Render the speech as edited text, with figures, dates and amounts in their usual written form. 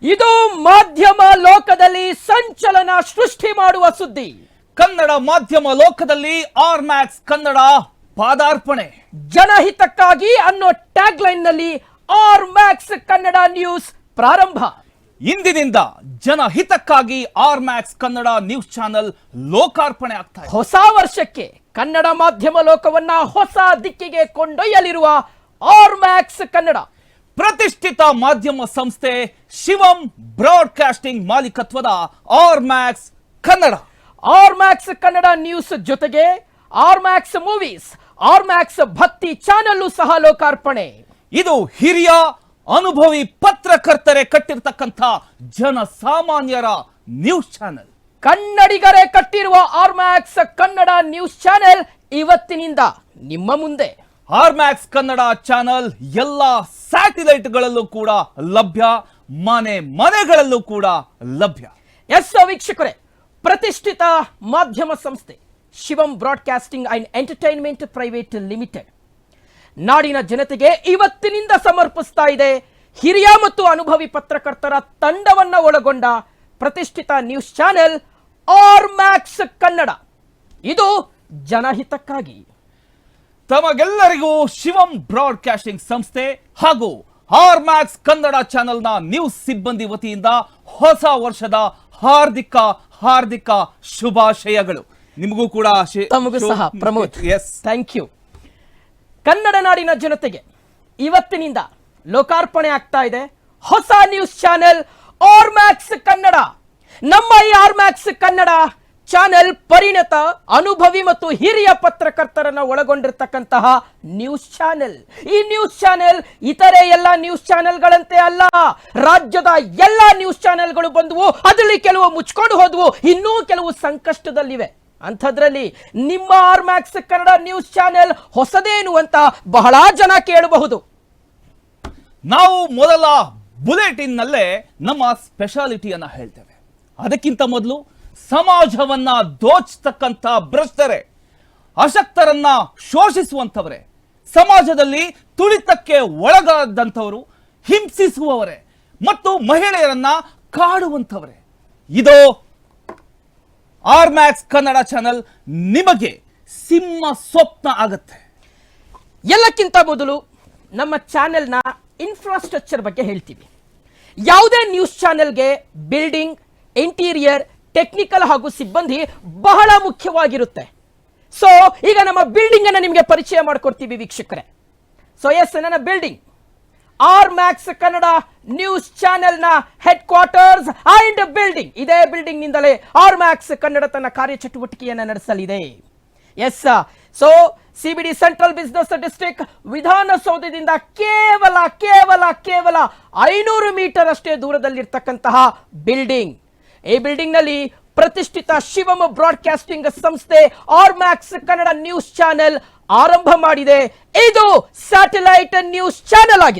ಇದು ಮಾಧ್ಯಮ ಲೋಕದಲ್ಲಿ ಸಂಚಲನ ಸೃಷ್ಟಿ ಮಾಡುವ ಸುದ್ದಿ. ಕನ್ನಡ ಮಾಧ್ಯಮ ಲೋಕದಲ್ಲಿ ಆರ್ ಮ್ಯಾಕ್ಸ್ ಕನ್ನಡ ಪಾದಾರ್ಪಣೆ. ಜನಹಿತಕ್ಕಾಗಿ ಅನ್ನೋ ಟ್ಯಾಗ್ ಲೈನ್ ನಲ್ಲಿ ಆರ್ ಮ್ಯಾಕ್ಸ್ ಕನ್ನಡ ನ್ಯೂಸ್ ಪ್ರಾರಂಭ. ಇಂದಿನಿಂದ ಜನಹಿತಕ್ಕಾಗಿ R Max Kannada news channel ಲೋಕಾರ್ಪಣೆ ಆಗ್ತಾ ಇದೆ. ಹೊಸ ವರ್ಷಕ್ಕೆ ಕನ್ನಡ ಮಾಧ್ಯಮ ಲೋಕವನ್ನ ಹೊಸ ದಿಕ್ಕಿಗೆ ಕೊಂಡೊಯ್ಯಲಿರುವ ಆರ್ ಮ್ಯಾಕ್ಸ್ ಕನ್ನಡ ಪ್ರತಿಷ್ಠಿತ ಮಾಧ್ಯಮ ಸಂಸ್ಥೆ ಶಿವಂ ಬ್ರಾಡ್ಕಾಸ್ಟಿಂಗ್ ಮಾಲೀಕತ್ವದ R Max Kannada. R Max Kannada news ಜೊತೆಗೆ R Max movies, R Max Bhakti channel ಸಹ ಲೋಕಾರ್ಪಣೆ. ಇದು ಹಿರಿಯ ಅನುಭವಿ ಪತ್ರಕರ್ತರೆ ಕಟ್ಟಿರ್ತಕ್ಕಂಥ ಜನಸಾಮಾನ್ಯರ ನ್ಯೂಸ್ ಚಾನೆಲ್. ಕನ್ನಡಿಗರೇ ಕಟ್ಟಿರುವ R Max Kannada news channel ಇವತ್ತಿನಿಂದ ನಿಮ್ಮ ಮುಂದೆ. ಆರ್ ಮ್ಯಾಕ್ಸ್ ಕನ್ನಡ ಚಾನೆಲ್ ಎಲ್ಲ ಸ್ಯಾಟಲೈಟ್ಗಳಲ್ಲೂ ಕೂಡ ಲಭ್ಯ, ಮನೆಗಳಲ್ಲೂ ಕೂಡ ಲಭ್ಯ. ಎಸ್ ವೀಕ್ಷಕರೇ, ಪ್ರತಿಷ್ಠಿತ ಮಾಧ್ಯಮ ಸಂಸ್ಥೆ Shivam broadcasting and entertainment private limited ನಾಡಿನ ಜನತೆಗೆ ಇವತ್ತಿನಿಂದ ಸಮರ್ಪಿಸ್ತಾ ಇದೆ ಹಿರಿಯ ಮತ್ತು ಅನುಭವಿ ಪತ್ರಕರ್ತರ ತಂಡವನ್ನ ಒಳಗೊಂಡ ಪ್ರತಿಷ್ಠಿತ news channel R Max Kannada. ಇದು ಜನಹಿತಕ್ಕಾಗಿ. ತಮಗೆಲ್ಲರಿಗೂ ಶಿವಂ ಬ್ರಾಡ್ಕಾಸ್ಟಿಂಗ್ ಸಂಸ್ಥೆ ಹಾಗೂ ಆರ್ ಮ್ಯಾಕ್ಸ್ ಕನ್ನಡ ಚಾನೆಲ್ನ ನ್ಯೂಸ್ ಸಿಬ್ಬಂದಿ ವತಿಯಿಂದ ಹೊಸ ವರ್ಷದ ಹಾರ್ದಿಕ ಶುಭಾಶಯಗಳು. ನಿಮಗೂ ಕೂಡ ತಮಗೂ ಸಹ Pramod. Yes, thank you. Kannada ನಾಡಿನ ಜನತೆಗೆ ಇವತ್ತಿನಿಂದ ಲೋಕಾರ್ಪಣೆ ಆಗ್ತಾ ಇದೆ ಹೊಸ news channel R Max Kannada. ನಮ್ಮ ಈ ಆರ್ ಮ್ಯಾಕ್ಸ್ ಕನ್ನಡ ಚಾನೆಲ್ ಪರಿಣತ, ಅನುಭವಿ ಮತ್ತು ಹಿರಿಯ ಪತ್ರಕರ್ತರನ್ನ ಒಳಗೊಂಡಿರ್ತಕ್ಕಂತಹ ನ್ಯೂಸ್ ಚಾನೆಲ್. ಈ ನ್ಯೂಸ್ ಚಾನೆಲ್ ಇತರೆ ಎಲ್ಲ ನ್ಯೂಸ್ ಚಾನೆಲ್ಗಳಂತೆ ಅಲ್ಲ. ರಾಜ್ಯದ ಎಲ್ಲ ನ್ಯೂಸ್ ಚಾನೆಲ್ಗಳು ಬಂದವು, ಅದರಲ್ಲಿ ಕೆಲವು ಮುಚ್ಕೊಂಡು ಹೋದವು, ಇನ್ನೂ ಕೆಲವು ಸಂಕಷ್ಟದಲ್ಲಿವೆ. ಅಂಥದ್ರಲ್ಲಿ ನಿಮ್ಮ R Max Kannada news channel ಹೊಸದೇನು ಅಂತ ಬಹಳ ಜನ ಕೇಳಬಹುದು. ನಾವು ಮೊದಲ ಬುಲೆಟಿನ್ ನಲ್ಲೇ ನಮ್ಮ ಸ್ಪೆಷಾಲಿಟಿಯನ್ನ ಹೇಳ್ತೇವೆ. ಅದಕ್ಕಿಂತ ಮೊದಲು ಸಮಾಜವನ್ನ ದೋಚತಕ್ಕಂಥ ಭ್ರಷ್ಟರೇ, ಅಶಕ್ತರನ್ನ ಶೋಷಿಸುವಂಥವರೇ, ಸಮಾಜದಲ್ಲಿ ತುಳಿತಕ್ಕೆ ಒಳಗಾದಂಥವರು, ಹಿಂಸಿಸುವವರೇ ಮತ್ತು ಮಹಿಳೆಯರನ್ನ ಕಾಡುವಂಥವರೇ, ಇದೋ ಆರ್ ಮ್ಯಾಕ್ಸ್ ಕನ್ನಡ ಚಾನೆಲ್ ನಿಮಗೆ ಸಿಂಹ ಸ್ವಪ್ನ ಆಗತ್ತೆ. ಎಲ್ಲಕ್ಕಿಂತ ಮೊದಲು ನಮ್ಮ ಚಾನೆಲ್ನ ಇನ್ಫ್ರಾಸ್ಟ್ರಕ್ಚರ್ ಬಗ್ಗೆ ಹೇಳ್ತೀವಿ. ಯಾವುದೇ ನ್ಯೂಸ್ ಚಾನೆಲ್ಗೆ ಬಿಲ್ಡಿಂಗ್, ಇಂಟೀರಿಯರ್, ಟೆಕ್ನಿಕಲ್ ಹಾಗೂ ಸಿಬ್ಬಂದಿ ಬಹಳ ಮುಖ್ಯವಾಗಿರುತ್ತೆ. ಸೊ ಈಗ ನಮ್ಮ ಬಿಲ್ಡಿಂಗ್ ಅನ್ನ ನಿಮಗೆ ಪರಿಚಯ ಮಾಡಿಕೊಡ್ತೀವಿ ವೀಕ್ಷಕರೇ. ಸೊ ಎಸ್, ನನ್ನ building R Max Kannada news channel ನ ಹೆಡ್ ಕ್ವಾರ್ಟರ್ಸ್ ಅಂಡ್ ಬಿಲ್ಡಿಂಗ್. ಇದೇ ಬಿಲ್ಡಿಂಗ್ ನಿಂದಲೇ ಆರ್ ಮ್ಯಾಕ್ಸ್ ಕನ್ನಡ ತನ್ನ ಕಾರ್ಯಚಟುವಟಿಕೆಯನ್ನು ನಡೆಸಲಿದೆ. Yes, so CBD central business district ವಿಧಾನಸೌಧದಿಂದ ಕೇವಲ 500 ಮೀಟರ್ ಅಷ್ಟೇ ದೂರದಲ್ಲಿರ್ತಕ್ಕಂತಹ ಬಿಲ್ಡಿಂಗ್. ಈ ಬಿಲ್ಡಿಂಗ್ ನಲ್ಲಿ ಪ್ರತಿಷ್ಠಿತ ಶಿವಂ ಬ್ರಾಡ್ಕಾಸ್ಟಿಂಗ್ ಸಂಸ್ಥೆ R Max Kannada news channel ಆರಂಭ ಮಾಡಿದೆ. ಇದು ಸ್ಯಾಟಲೈಟ್ ನ್ಯೂಸ್ ಚಾನೆಲ್ ಆಗಿದೆ.